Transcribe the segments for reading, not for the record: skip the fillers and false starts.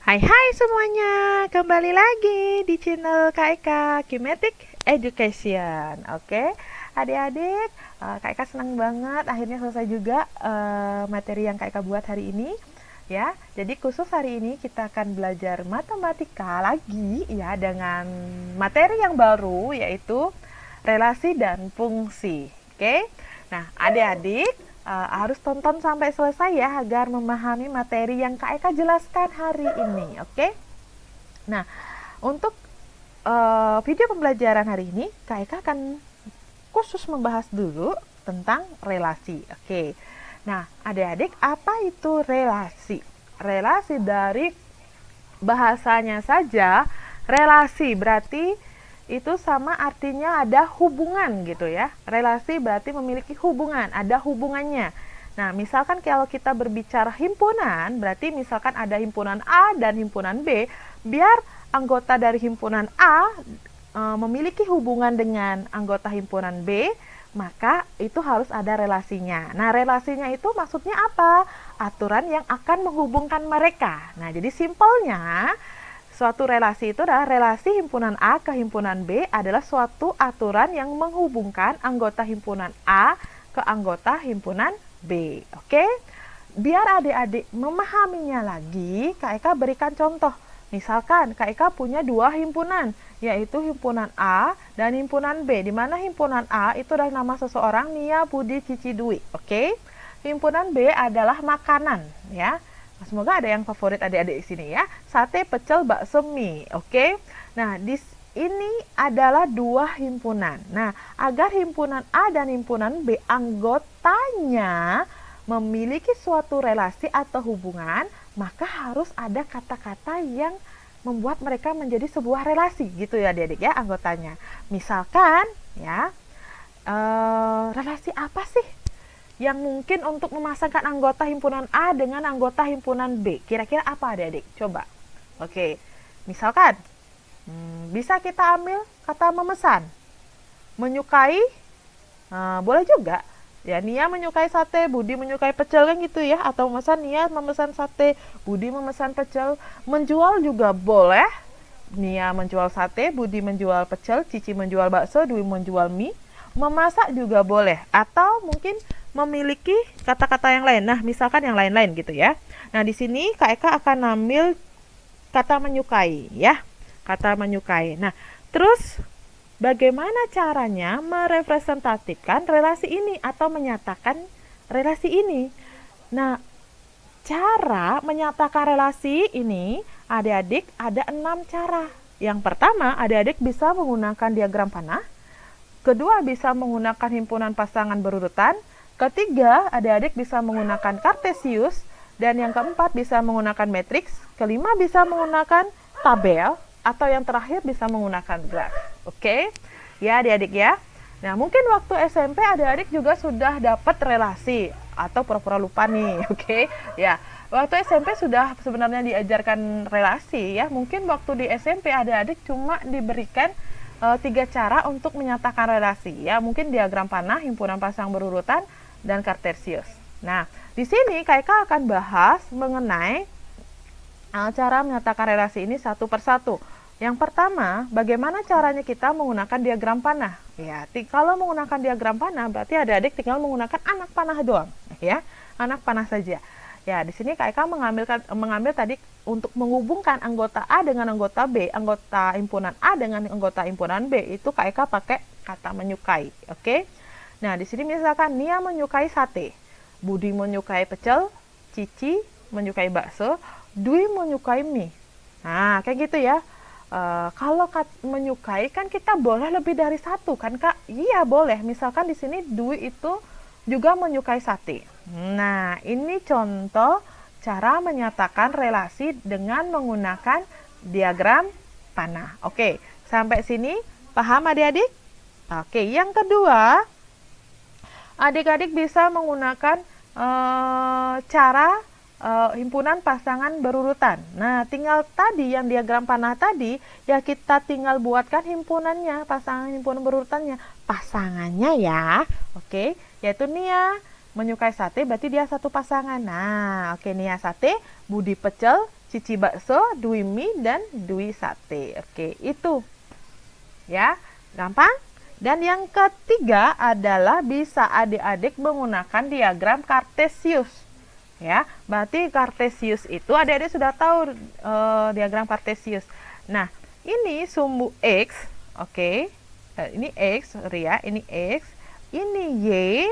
Hai hai semuanya, kembali lagi di channel Kak Eka Kinetic Education. Oke, adik-adik, Kak Eka senang banget akhirnya selesai juga materi yang Kak Eka buat hari ini. Ya, jadi khusus hari ini kita akan belajar matematika lagi ya dengan materi yang baru yaitu relasi dan fungsi. Oke, nah adik-adik harus tonton sampai selesai ya agar memahami materi yang Kak Eka jelaskan hari ini. Oke. Nah, untuk video pembelajaran hari ini Kak Eka akan khusus membahas dulu tentang relasi. Oke. Nah, adik-adik, apa itu relasi? Relasi dari bahasanya saja, relasi berarti itu sama artinya ada hubungan gitu ya. Relasi berarti memiliki hubungan, ada hubungannya. Nah, misalkan kalau kita berbicara himpunan, berarti misalkan ada himpunan A dan himpunan B, biar anggota dari himpunan A memiliki hubungan dengan anggota himpunan B, maka itu harus ada relasinya. Nah, relasinya itu maksudnya apa? Aturan yang akan menghubungkan mereka. Nah, jadi simpelnya suatu relasi itu adalah relasi himpunan A ke himpunan B adalah suatu aturan yang menghubungkan anggota himpunan A ke anggota himpunan B. Oke? Biar adik-adik memahaminya lagi, Kak Eka berikan contoh. Misalkan Kak Eka punya dua himpunan, yaitu himpunan A dan himpunan B. Di mana himpunan A itu adalah nama seseorang, Nia, Budi, Cici, Dwi. Oke? Himpunan B adalah makanan, ya. Semoga ada yang favorit adik-adik di sini ya. Sate, pecel, bakso, mie. Oke. Nah, ini adalah dua himpunan. Nah, agar himpunan A dan himpunan B anggotanya memiliki suatu relasi atau hubungan, maka harus ada kata-kata yang membuat mereka menjadi sebuah relasi gitu ya adik-adik ya anggotanya. Misalkan ya, relasi apa sih yang mungkin untuk memasangkan anggota himpunan A dengan anggota himpunan B? Kira-kira apa adik-adik? Coba. Oke, misalkan bisa kita ambil kata memesan. Menyukai, boleh juga. Ya, Nia menyukai sate, Budi menyukai pecel kan gitu ya. Atau memesan, Nia memesan sate, Budi memesan pecel. Menjual juga boleh. Nia menjual sate, Budi menjual pecel, Cici menjual bakso, Dwi menjual mie. Memasak juga boleh. Atau mungkin memiliki kata-kata yang lain. Nah, misalkan yang lain-lain gitu ya. Nah, di sini Kak Eka akan ambil kata menyukai ya. Kata menyukai. Nah, terus bagaimana caranya merepresentatifkan relasi ini atau menyatakan relasi ini? Nah, cara menyatakan relasi ini adik-adik ada 6 cara. Yang pertama, adik-adik bisa menggunakan diagram panah. Kedua, bisa menggunakan himpunan pasangan berurutan. Ketiga, adik-adik bisa menggunakan kartesius. Dan yang keempat, bisa menggunakan matriks. Kelima, bisa menggunakan tabel. Atau yang terakhir, bisa menggunakan graf. Oke? Ya, adik-adik ya. Nah, mungkin waktu SMP adik-adik juga sudah dapat relasi. Atau pura-pura lupa nih. Oke? Ya, waktu SMP sudah sebenarnya diajarkan relasi ya. Mungkin waktu di SMP adik-adik cuma diberikan 3 cara untuk menyatakan relasi. Ya, mungkin diagram panah, himpunan pasang berurutan, dan kartesius. Nah, di sini Kak Eka akan bahas mengenai cara menyatakan relasi ini satu persatu. Yang pertama, bagaimana caranya kita menggunakan diagram panah? Ya, kalau menggunakan diagram panah berarti adik-adik tinggal menggunakan anak panah doang, ya, anak panah saja. Ya, di sini Kak Eka mengambil tadi untuk menghubungkan anggota A dengan anggota B, anggota himpunan A dengan anggota himpunan B, itu Kak Eka pakai kata menyukai. Oke? Nah, di sini misalkan Nia menyukai sate, Budi menyukai pecel, Cici menyukai bakso, Dwi menyukai mie. Nah, kayak gitu ya. Kalau menyukai kan kita boleh lebih dari satu kan Kak? Iya boleh. Misalkan di sini Dwi itu juga menyukai sate. Nah, ini contoh cara menyatakan relasi dengan menggunakan diagram panah. Oke, sampai sini paham adik-adik? Oke, yang kedua, adik-adik bisa menggunakan cara himpunan pasangan berurutan. Nah, tinggal tadi yang diagram panah tadi, ya kita tinggal buatkan himpunannya, pasangan himpunan berurutannya. Pasangannya ya, oke, yaitu Nia menyukai sate, berarti dia satu pasangan. Nah, oke, Nia sate, Budi pecel, Cici bakso, Dwi mie, dan Dwi sate. Oke, itu ya, gampang. Dan yang ketiga adalah bisa adik-adik menggunakan diagram Kartesius. Ya, berarti Kartesius itu adik-adik sudah tahu diagram Kartesius. Nah, ini sumbu X, oke. Ini X, Ria, ini X, ini Y,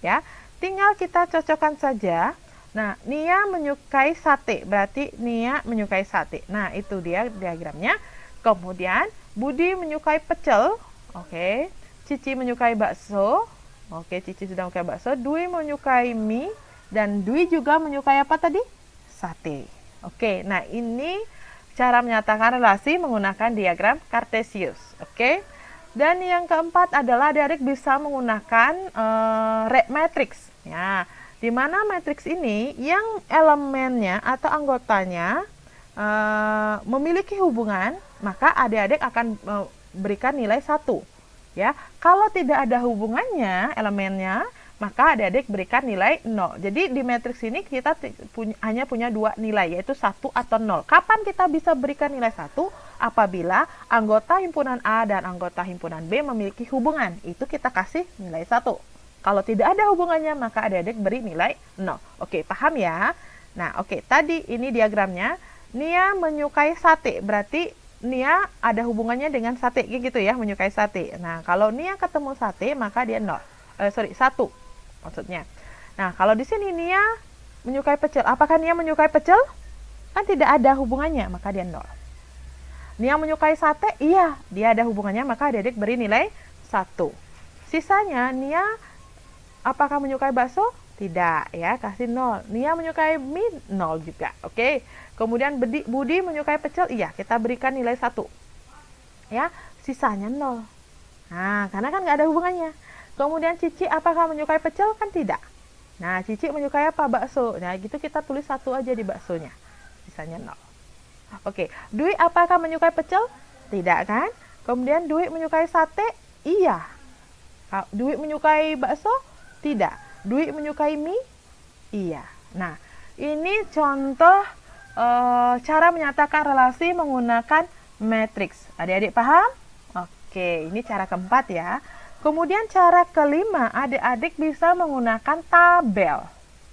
ya. Tinggal kita cocokkan saja. Nah, Nia menyukai sate, berarti Nia menyukai sate. Nah, itu dia diagramnya. Kemudian Budi menyukai pecel, oke. Cici menyukai bakso, oke. Cici sudah menyukai bakso. Dwi menyukai mie, dan Dwi juga menyukai apa tadi? Sate. Oke, nah ini cara menyatakan relasi menggunakan diagram Kartesius. Oke. Dan yang keempat adalah adik-adik bisa menggunakan matriks. Ya, di mana matriks ini yang elemennya atau anggotanya memiliki hubungan, maka adik-adik akan berikan nilai 1. Ya, kalau tidak ada hubungannya elemennya, maka adik-adik berikan nilai 0. Jadi di matriks ini kita hanya punya 2 nilai, yaitu 1 atau 0. Kapan kita bisa berikan nilai 1? Apabila anggota himpunan A dan anggota himpunan B memiliki hubungan. Itu kita kasih nilai 1. Kalau tidak ada hubungannya, maka adik-adik beri nilai 0. Oke, paham ya? Nah, oke, tadi ini diagramnya. Nia menyukai sate, berarti Nia ada hubungannya dengan sate, gitu ya, menyukai sate. Nah, kalau Nia ketemu sate, maka dia 0. 1 maksudnya. Nah, kalau di sini Nia menyukai pecel. Apakah Nia menyukai pecel? Kan tidak ada hubungannya, maka dia 0. Nia menyukai sate? Iya, dia ada hubungannya, maka adik-adik beri nilai 1. Sisanya, Nia apakah menyukai bakso? Tidak, ya, kasih 0. Nia menyukai mie? 0 juga, oke. Kemudian Budi menyukai pecel? Iya, kita berikan nilai 1. Ya, sisanya 0. Nah, karena kan nggak ada hubungannya. Kemudian Cici apakah menyukai pecel? Kan tidak. Nah, Cici menyukai apa? Bakso. Nah, gitu kita tulis 1 aja di baksonya. Sisanya 0. Oke, Dwi apakah menyukai pecel? Tidak kan? Kemudian Dwi menyukai sate? Iya. Dwi menyukai bakso? Tidak. Dwi menyukai mie? Iya. Nah, ini contoh cara menyatakan relasi menggunakan matriks. Adik-adik paham? Oke, ini cara keempat ya. Kemudian cara kelima, adik-adik bisa menggunakan tabel.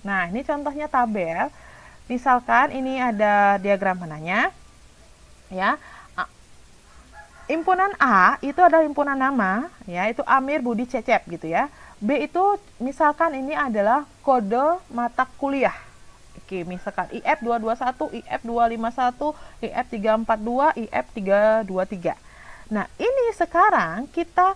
Nah, ini contohnya tabel. Misalkan ini ada diagram mananya. Ya. Himpunan A itu adalah himpunan nama, ya, itu Amir, Budi, Cecep gitu ya. B itu misalkan ini adalah kode mata kuliah. Oke, misalkan IF 221, IF 251, IF 342, IF 323. Nah, ini sekarang kita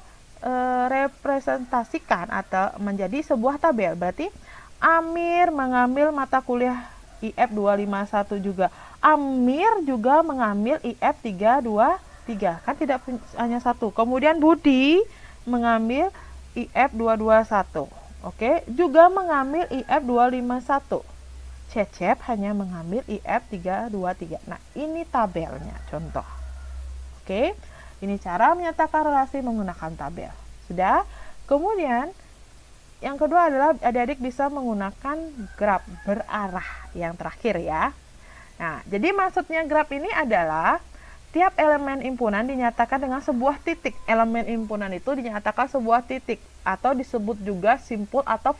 representasikan atau menjadi sebuah tabel. Berarti Amir mengambil mata kuliah IF 251 juga. Amir juga mengambil IF 323. Kan tidak hanya satu. Kemudian Budi mengambil IF 221. Oke, juga mengambil IF 251. Cecep hanya mengambil IF 323. Nah, ini tabelnya, contoh. Oke. Ini cara menyatakan relasi menggunakan tabel. Sudah? Kemudian, yang kedua adalah adik-adik bisa menggunakan graf berarah yang terakhir ya. Nah, jadi maksudnya graf ini adalah tiap elemen himpunan dinyatakan dengan sebuah titik. Elemen himpunan itu dinyatakan sebuah titik atau disebut juga simpul atau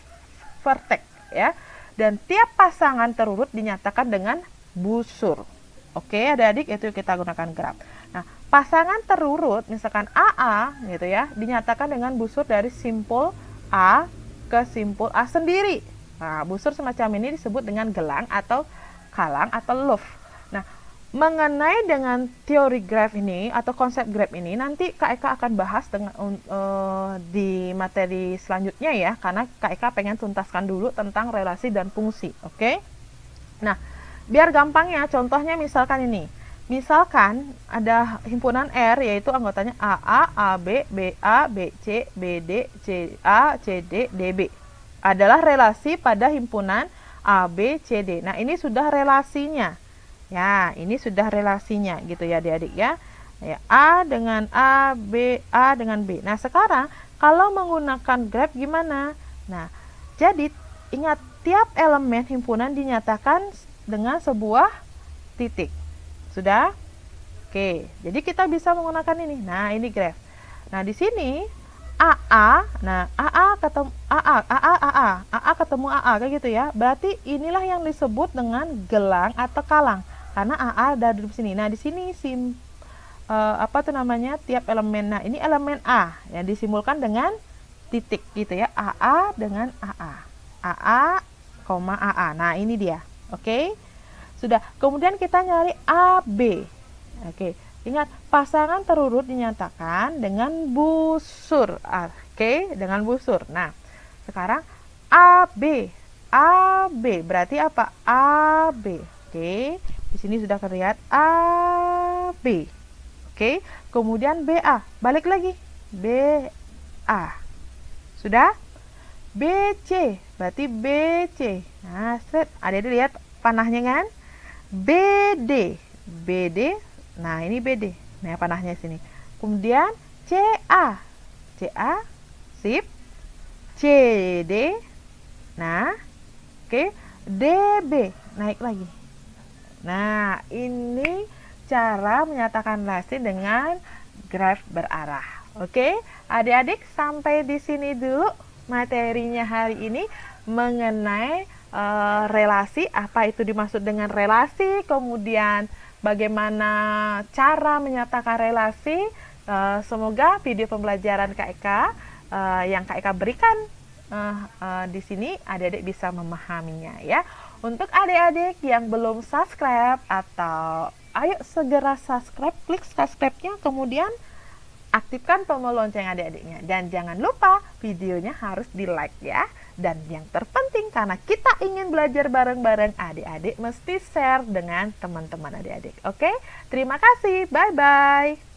vertex ya. Dan tiap pasangan terurut dinyatakan dengan busur. Oke, adik-adik, itu kita gunakan graf. Nah, pasangan terurut misalkan AA gitu ya, dinyatakan dengan busur dari simpul A ke simpul A sendiri. Nah, busur semacam ini disebut dengan gelang atau kalang atau loop. Nah, mengenai dengan teori graf ini atau konsep graf ini nanti Kak Eka akan bahas dengan di materi selanjutnya ya, karena Kak Eka pengen tuntaskan dulu tentang relasi dan fungsi. Oke? Nah, biar gampang ya, contohnya misalkan ini. Misalkan ada himpunan R, yaitu anggotanya AA, AB, BA, BC, BD, CA, CD, DB. Adalah relasi pada himpunan AB, CD. Nah, ini sudah relasinya. Ya, ini sudah relasinya gitu ya adik-adik ya. Ya, A dengan A, B, A dengan B. Nah, sekarang kalau menggunakan graf gimana? Nah, jadi ingat tiap elemen himpunan dinyatakan dengan sebuah titik. Sudah? Oke, jadi kita bisa menggunakan ini. Nah, ini graph. Nah, di sini AA, nah AA ketemu AA ketemu AA kayak gitu ya. Berarti inilah yang disebut dengan gelang atau kalang karena AA ada di sini. Nah, di sini apa tuh namanya? Tiap elemen. Nah, ini elemen A yang disimbolkan dengan titik gitu ya. AA dengan AA. AA, AA. Nah, ini dia. Oke. Sudah. Kemudian kita nyari AB. Oke. Ingat, pasangan terurut dinyatakan dengan busur. Oke, dengan busur. Nah, sekarang AB. AB berarti apa? AB. Oke. Di sini sudah terlihat AB. Oke. Kemudian BA. Balik lagi. BA. Sudah? BC. Berarti BC. Nah, set. Ada lihat panahnya kan? BD. BD. Nah, ini BD. Nah, panahnya sini. Kemudian CA. CA. Sip. CD. Nah, oke. DB. Naik lagi. Nah, ini cara menyatakan relasi dengan graf berarah. Oke, adik-adik, sampai di sini dulu materinya hari ini mengenai relasi. Apa itu dimaksud dengan relasi, kemudian bagaimana cara menyatakan relasi. Semoga video pembelajaran KEK yang KEK berikan di sini adik-adik bisa memahaminya ya. Untuk adik-adik yang belum subscribe, atau ayo segera subscribe, klik subscribe-nya, kemudian aktifkan tombol lonceng adik-adiknya. Dan jangan lupa videonya harus di like ya. Dan yang terpenting, karena kita ingin belajar bareng-bareng, adik-adik mesti share dengan teman-teman adik-adik. Oke, terima kasih, bye-bye.